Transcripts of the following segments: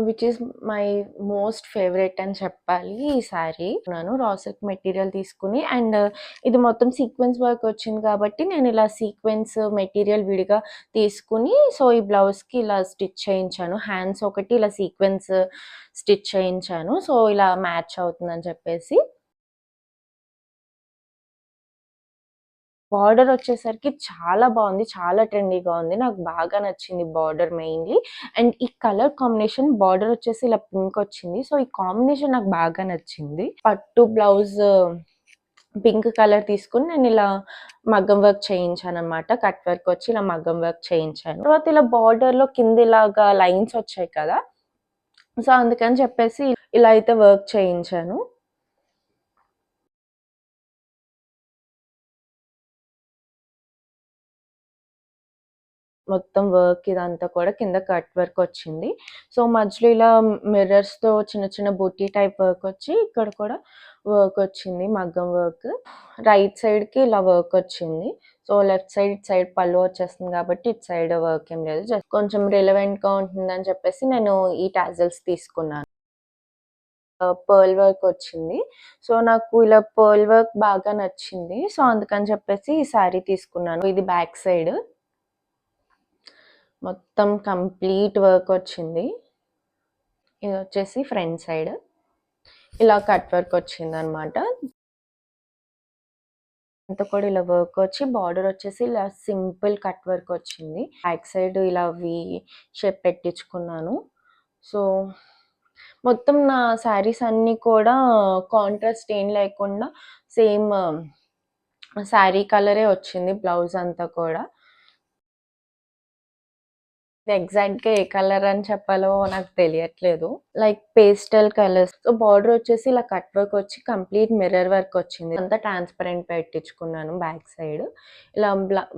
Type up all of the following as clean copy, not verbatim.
Which is my most favourite అని చెప్పాలి ఈ శారీ. రా సిల్క్ మెటీరియల్ తీసుకుని అండ్ ఇది మొత్తం సీక్వెన్స్ వర్క్ వచ్చింది కాబట్టి నేను ఇలా సీక్వెన్స్ మెటీరియల్ విడిగా తీసుకుని సో ఈ బ్లౌజ్కి ఇలా స్టిచ్ చేయించాను. హ్యాండ్స్ ఒకటి ఇలా సీక్వెన్స్ స్టిచ్ చేయించాను. సో ఇలా మ్యాచ్ అవుతుందని చెప్పేసి. బార్డర్ వచ్చేసరికి చాలా బాగుంది. చాలా ట్రెండీగా ఉంది. నాకు బాగా నచ్చింది బార్డర్ మెయిన్‌లీ. అండ్ ఈ కలర్ కాంబినేషన్ బార్డర్ వచ్చేసి ఇలా పింక్ వచ్చింది. సో ఈ కాంబినేషన్ నాకు బాగా నచ్చింది. పట్టు బ్లౌజ్ పింక్ కలర్ తీసుకొని నేను ఇలా మగ్గం వర్క్ చేయించాననమాట. కట్ వర్క్ వచ్చి ఇలా మగ్గం వర్క్ చేయించాను. తర్వాత ఇలా బార్డర్‌లో కింద ఇలాగా లైన్స్ వచ్చాయి కదా! సో అందుకని చెప్పేసి ఇలా అయితే వర్క్ చేయించాను. మొత్తం వర్క్ ఇదంతా కూడా కింద కట్ వర్క్ వచ్చింది. సో మధ్యలో ఇలా మిర్రర్స్‌తో చిన్న చిన్న బుట్టి టైప్ వర్క్ వచ్చి ఇక్కడ కూడా వర్క్ వచ్చింది మగ్గం వర్క్. రైట్ సైడ్‌కి ఇలా వర్క్ వచ్చింది. సో లెఫ్ట్ సైడ్ ఇటు సైడ్ పళ్ళు వచ్చేస్తుంది కాబట్టి ఇటు సైడ్ వర్క్ ఏం లేదు. జస్ట్ కొంచెం రిలవెంట్‌గా ఉంటుందని చెప్పేసి నేను ఈ టాజెల్స్ తీసుకున్నాను. పర్ల్ వర్క్ వచ్చింది. సో నాకు ఇలా పర్ల్ వర్క్ బాగా నచ్చింది. సో అందుకని చెప్పేసి ఈ శారీ తీసుకున్నాను. ఇది బ్యాక్ సైడ్. మొత్తం కంప్లీట్ వర్క్ వచ్చింది. ఇది వచ్చేసి ఫ్రంట్ సైడ్. ఇలా కట్ వర్క్ వచ్చిందనమాట. అంతా కూడా ఇలా వర్క్ వచ్చి బార్డర్ వచ్చేసి ఇలా సింపుల్ కట్ వర్క్ వచ్చింది. బ్యాక్ సైడ్ ఇలా వి షేప్ పెట్టించుకున్నాను. సో మొత్తం నా శారీస్ అన్నీ కూడా కాంట్రాస్ట్ ఏం లేకుండా సేమ్ శారీ కలరే వచ్చింది బ్లౌజ్ అంతా కూడా. ఎగ్జాక్ట్‌గా ఏ కలర్ అని చెప్పాలో నాకు తెలియట్లేదు. Like pastel colours. So border వచ్చేసి ఇలా కట్ వర్క్ వచ్చి కంప్లీట్ మిర్రర్ వర్క్ వచ్చింది. అంతా ట్రాన్స్‌పరెంట్ పెట్టించుకున్నాను బ్యాక్ సైడ్. ఇలా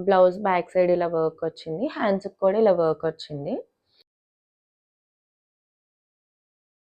బ్లౌజ్ బ్యాక్ సైడ్ ఇలా వర్క్ వచ్చింది. హ్యాండ్స్‌కి కూడా ఇలా వర్క్ వచ్చింది.